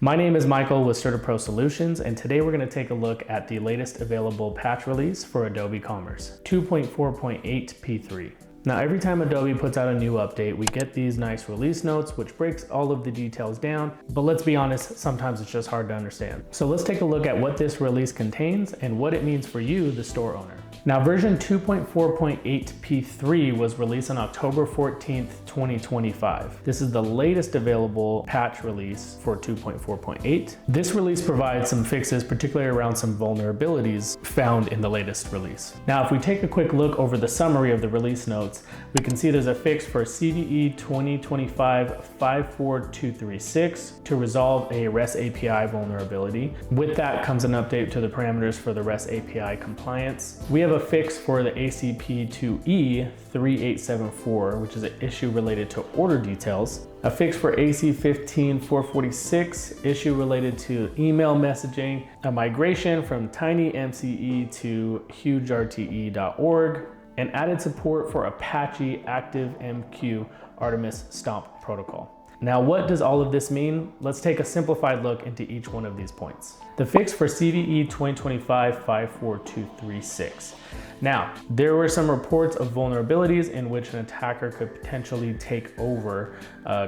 My name is Michael with CertaPro Solutions, and today we're going to take a look at the latest available patch release for Adobe Commerce, 2.4.8 P3. Now, every time Adobe puts out a new update, we get these nice release notes, which breaks all of the details down, but let's be honest, sometimes it's just hard to understand. So let's take a look at what this release contains and what it means for you, the store owner. Now, version 2.4.8 P3 was released on October 14th, 2025. This is the latest available patch release for 2.4.8. This release provides some fixes, particularly around some vulnerabilities found in the latest release. Now, if we take a quick look over the summary of the release notes, we can see there's a fix for CVE 2025-54236 to resolve a REST API vulnerability. With that comes an update to the parameters for the REST API compliance. We have a fix for the ACP2E 3874, which is an issue related to order details. A fix for AC15446, issue related to email messaging. A migration from TinyMCE to hugerte.org. And added support for Apache ActiveMQ Artemis Stomp protocol. Now, what does all of this mean? Let's take a simplified look into each one of these points. The fix for CVE 2025-54236. Now, there were some reports of vulnerabilities in which an attacker could potentially take over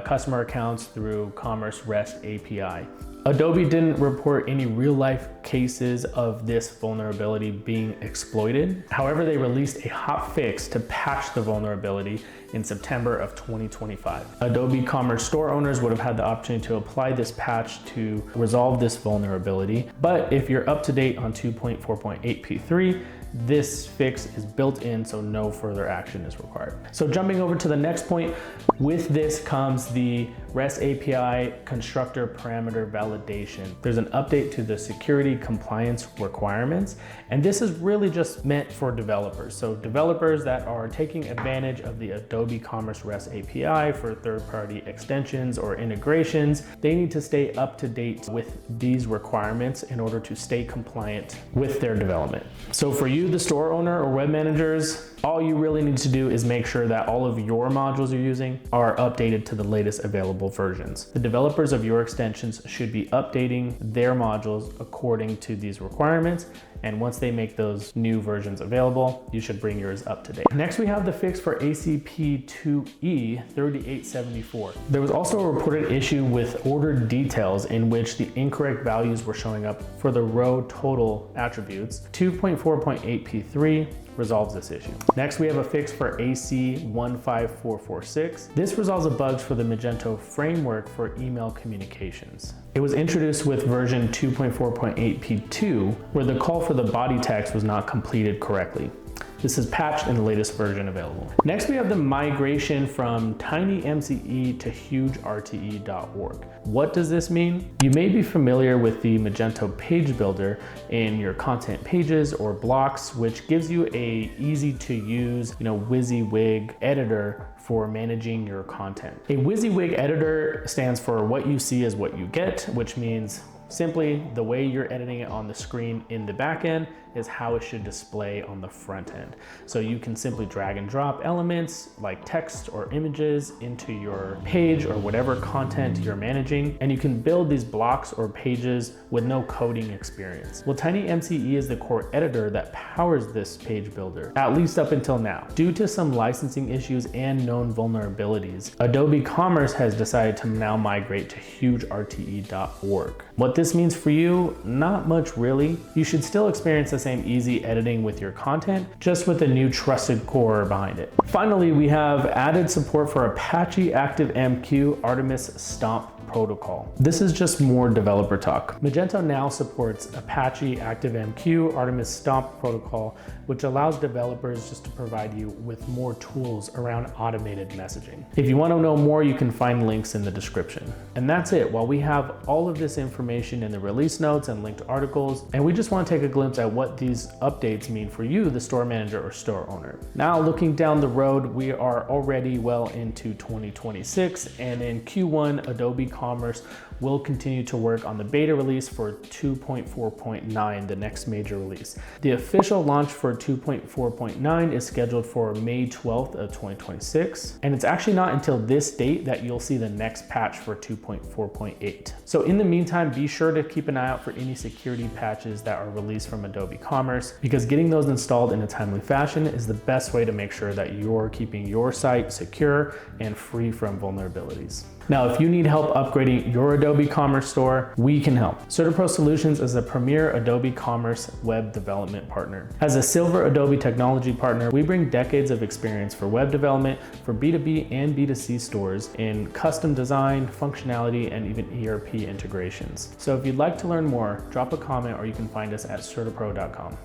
customer accounts through Commerce REST API. Adobe didn't report any real-life cases of this vulnerability being exploited. However, they released a hot fix to patch the vulnerability in September of 2025. Adobe Commerce store owners would have had the opportunity to apply this patch to resolve this vulnerability. But if you're up to date on 2.4.8 P3, this fix is built in, so no further action is required. So jumping over to the next point, with this comes the REST API constructor parameter validation. There's an update to the security compliance requirements, and this is really just meant for developers. So developers that are taking advantage of the Adobe Commerce REST API for third-party extensions or integrations, they need to stay up to date with these requirements in order to stay compliant with their development. So for you, the store owner or web managers, all you really need to do is make sure that all of your modules you're using are updated to the latest available versions. The developers of your extensions should be updating their modules according to these requirements. And once they make those new versions available, you should bring yours up to date. Next, we have the fix for ACP2E 3874. There was also a reported issue with order details in which the incorrect values were showing up for the row total attributes. 2.4.8 P3 resolves this issue. Next, we have a fix for AC15446. This resolves the bugs for the Magento framework for email communications. It was introduced with version 2.4.8 P2, where the call for the body text was not completed correctly. This is patched in the latest version available. Next, we have the migration from TinyMCE to hugerte.org. What does this mean? You may be familiar with the Magento page builder in your content pages or blocks, which gives you a easy to use, WYSIWYG editor for managing your content. A WYSIWYG editor stands for what you see is what you get, which means simply the way you're editing it on the screen in the back end is how it should display on the front end. So you can simply drag and drop elements like text or images into your page or whatever content you're managing, and you can build these blocks or pages with no coding experience. Well, TinyMCE is the core editor that powers this page builder, at least up until now. Due to some licensing issues and known vulnerabilities, Adobe Commerce has decided to now migrate to hugerte.org. What this means for you, not much really. You should still experience the same easy editing with your content, just with a new trusted core behind it. Finally, we have added support for Apache ActiveMQ Artemis Stomp protocol. This is just more developer talk. Magento now supports Apache ActiveMQ Artemis Stomp protocol, which allows developers just to provide you with more tools around automated messaging. If you want to know more, you can find links in the description. And that's it. While we have all of this information in the release notes and linked articles, and we just want to take a glimpse at what these updates mean for you, the store manager or store owner. Now, looking down the road, we are already well into 2026, and in Q1, Adobe Commerce we'll continue to work on the beta release for 2.4.9, the next major release. The official launch for 2.4.9 is scheduled for May 12th of 2026, and it's actually not until this date that you'll see the next patch for 2.4.8. So in the meantime, be sure to keep an eye out for any security patches that are released from Adobe Commerce, because getting those installed in a timely fashion is the best way to make sure that you're keeping your site secure and free from vulnerabilities. Now, if you need help upgrading your Adobe Commerce store, we can help. CertaPro Solutions is a premier Adobe Commerce web development partner. As a silver Adobe technology partner, we bring decades of experience for web development for B2B and B2C stores in custom design, functionality, and even ERP integrations. So if you'd like to learn more, drop a comment or you can find us at certapro.com.